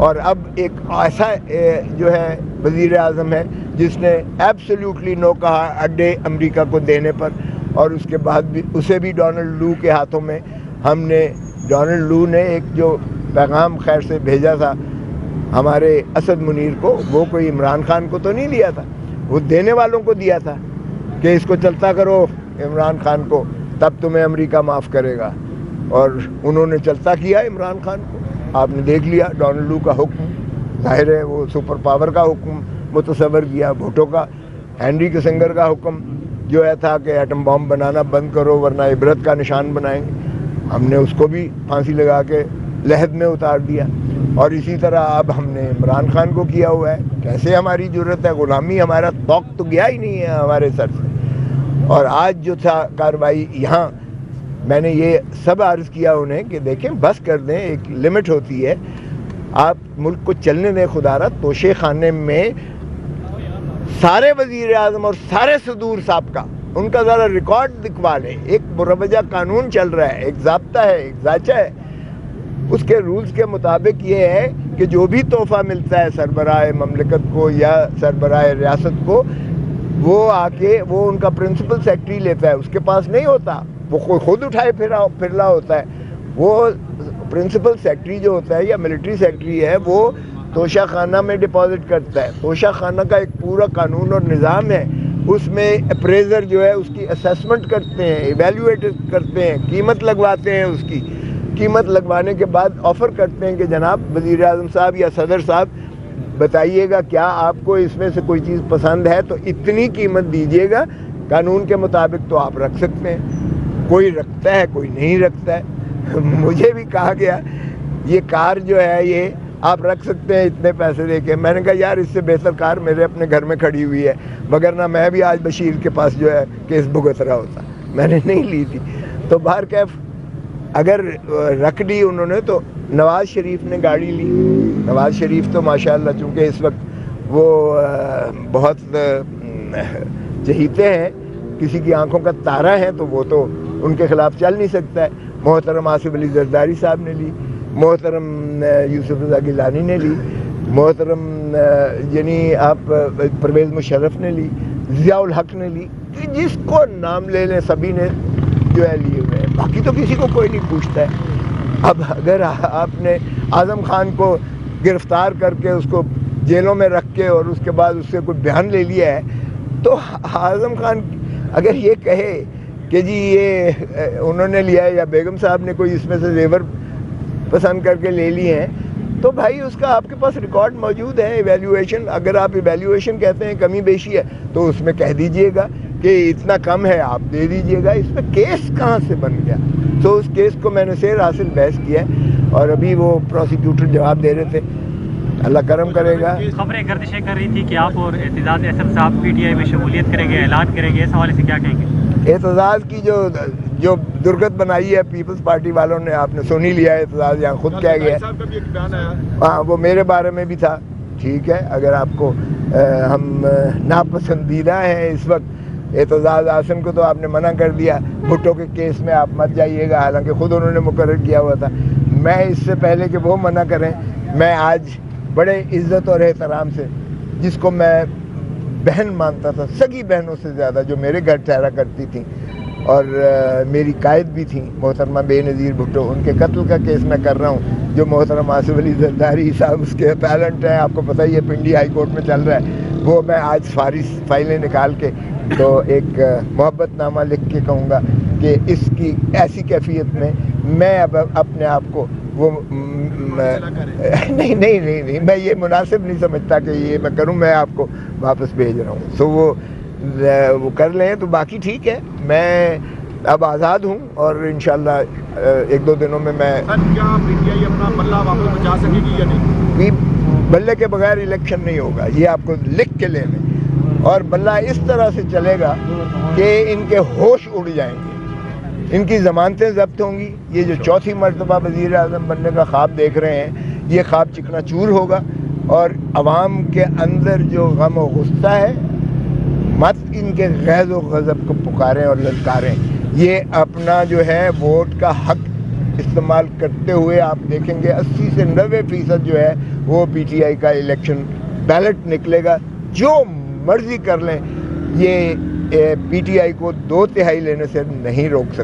اور اب ایک ایسا جو ہے وزیر اعظم ہے جس نے ایبسلیوٹلی نو کہا اڈے امریکہ کو دینے پر، اور اس کے بعد بھی اسے بھی ڈونلڈ لو کے ہاتھوں میں ڈونلڈ لو نے ایک جو پیغام خیر سے بھیجا تھا ہمارے اسد منیر کو، وہ کوئی عمران خان کو تو نہیں دیا تھا، وہ دینے والوں کو دیا تھا کہ اس کو چلتا کرو عمران خان کو، تب تمہیں امریکہ معاف کرے گا، اور انہوں نے چلتا کیا عمران خان کو۔ آپ نے دیکھ لیا ڈونلڈ لو کا حکم، ظاہر ہے وہ سپر پاور کا حکم متصور کیا، بھٹو کا، ہینری کسنگر کا حکم جو ہے تھا کہ ایٹم بام بنانا بند کرو ورنہ عبرت کا نشان بنائیں گے، ہم نے اس کو بھی پھانسی لگا کے لحد میں اتار دیا، اور اسی طرح اب ہم نے عمران خان کو کیا ہوا ہے۔ کیسے ہماری جرت ہے؟ غلامی ہمارا توق تو گیا ہی نہیں ہے ہمارے سر سے۔ اور آج جو تھا کارروائی یہاں، میں نے یہ سب عرض کیا انہیں کہ دیکھیں بس کر دیں، ایک لمٹ ہوتی ہے، آپ ملک کو چلنے دیں خدا را۔ توشے خانے میں سارے وزیر اعظم اور سارے صدور سابقہ ان کا ذرا ریکارڈ دکھوا لیں۔ ایک مروجہ قانون چل رہا ہے، ایک ضابطہ ہے، ایک ذائچہ ہے، اس کے رولز کے مطابق یہ ہے کہ جو بھی تحفہ ملتا ہے سربراہ مملکت کو یا سربراہ ریاست کو، وہ آ کے وہ ان کا پرنسپل سیکرٹری لیتا ہے، اس کے پاس نہیں ہوتا، وہ خود اٹھائے پھرلا ہوتا ہے۔ وہ پرنسپل سیکرٹری جو ہوتا ہے یا ملٹری سیکرٹری ہے، وہ توشہ خانہ میں ڈپازٹ کرتا ہے۔ توشہ خانہ کا ایک پورا قانون اور نظام ہے، اس میں اپریزر جو ہے اس کی اسیسمنٹ کرتے ہیں، ایویلیویٹ کرتے ہیں، قیمت لگواتے ہیں، اس کی قیمت لگوانے کے بعد آفر کرتے ہیں کہ جناب وزیر اعظم صاحب یا صدر صاحب بتائیے گا کیا آپ کو اس میں سے کوئی چیز پسند ہے تو اتنی قیمت دیجیے گا، قانون کے مطابق تو آپ رکھ سکتے ہیں۔ کوئی رکھتا ہے کوئی نہیں رکھتا ہے۔ مجھے بھی کہا گیا یہ کار جو ہے یہ آپ رکھ سکتے ہیں اتنے پیسے دے کے، میں نے کہا یار اس سے بہتر کار میرے اپنے گھر میں کھڑی ہوئی ہے، وگرنہ میں بھی آج بشیر کے پاس جو ہے کیس بھگت رہا ہوتا، میں نے نہیں لی تھی۔ تو بہرکیف اگر رکھ لی انہوں نے تو نواز شریف نے گاڑی لی۔ نواز شریف تو ماشاءاللہ چونکہ اس وقت وہ بہت چہیتے ہیں، کسی کی آنکھوں کا تارا ہے، تو وہ تو ان کے خلاف چل نہیں سکتا ہے۔ محترم آصف علی زرداری صاحب نے لی، محترم یوسف رضا گیلانی نے لی، محترم یعنی آپ پرویز مشرف نے لی، ضیاء الحق نے لی، جس کو نام لے لیں سبھی نے جو ہے لیے ہوئے ہیں، باقی تو کسی کو کوئی نہیں پوچھتا ہے۔ اب اگر آپ نے اعظم خان کو گرفتار کر کے اس کو جیلوں میں رکھ کے اور اس کے بعد اس سے کوئی بیان لے لیا ہے، تو اعظم خان اگر یہ کہے کہ جی یہ انہوں نے لیا ہے یا بیگم صاحب نے کوئی اس میں سے زیور پسند کر کے لے لیے ہیں، تو بھائی اس کا آپ کے پاس ریکارڈ موجود ہے، ایویلیویشن۔ اگر آپ ایویلیویشن کہتے ہیں کمی بیشی ہے تو اس میں کہہ دیجئے گا کہ اتنا کم ہے، آپ دے دیجئے گا۔ اس میں کیس کہاں سے بن گیا؟ تو اس کیس کو میں نے سیر حاصل بحث کیا ہے، اور ابھی وہ پروسیکیوٹر جواب دے رہے تھے، اللہ کرم کرے گا۔ خبریں گردشیں کر رہی تھی کہ آپ اور اعتزاز احسن صاحب پی ٹی آئی میں شمولیت کریں گے، اعلان کریں گے، اس حوالے سے کیا کہیں گے؟ اعتزاز کی جو درگت بنائی ہے پیپلز پارٹی والوں نے، آپ نے سن ہی لیا ہے، اعتزاز یہاں خود کہہ گیا ہے، ہاں وہ میرے بارے میں بھی تھا۔ ٹھیک ہے، اگر آپ کو ہم ناپسندیدہ ہیں اس وقت اعتزاز احسن کو، تو آپ نے منع کر دیا بھٹو کے کیس میں آپ مت جائیے گا، حالانکہ خود انہوں نے مقرر کیا ہوا تھا۔ میں اس سے پہلے کہ وہ منع کریں، میں آج بڑے عزت اور احترام سے، جس کو میں بہن مانتا تھا، سگی بہنوں سے زیادہ، جو میرے گھر ٹھہرا کرتی تھیں اور میری قائد بھی تھیں، محترمہ بے نظیر بھٹو، ان کے قتل کا کیس میں کر رہا ہوں، جو محترم آصف علی زرداری صاحب اس کے اپیلنٹ ہیں، آپ کو پتہ ہی ہے پنڈی ہائی کورٹ میں چل رہا ہے، وہ میں آج فائلیں نکال کے تو ایک محبت نامہ لکھ کے کہوں گا کہ اس کی ایسی کیفیت میں اب اپنے آپ کو وہ نہیں میں یہ مناسب نہیں سمجھتا کہ یہ میں کروں، میں آپ کو واپس بھیج رہا ہوں، سو وہ کر لیں تو باقی ٹھیک ہے۔ میں اب آزاد ہوں اور انشاءاللہ ایک دو دنوں میں کیا پی ٹی آئی اپنا بلہ واپس بچا سکے گی یا نہیں؟ بلے کے بغیر الیکشن نہیں ہوگا، یہ آپ کو لکھ کے لے لیں، اور بلہ اس طرح سے چلے گا کہ ان کے ہوش اڑ جائیں گے، ان کی ضمانتیں ضبط ہوں گی۔ یہ جو چوتھی مرتبہ وزیر اعظم بننے کا خواب دیکھ رہے ہیں، یہ خواب چکنا چور ہوگا، اور عوام کے اندر جو غم و غصہ ہے، مت ان کے غیظ و غضب کو پکاریں اور للکاریں۔ یہ اپنا جو ہے ووٹ کا حق استعمال کرتے ہوئے آپ دیکھیں گے 80 سے 90% جو ہے وہ پی ٹی آئی کا الیکشن بیلٹ نکلے گا. جو مرضی کر لیں, یہ پی ٹی آئی کو 2/3 لینے سے نہیں روک سکتے.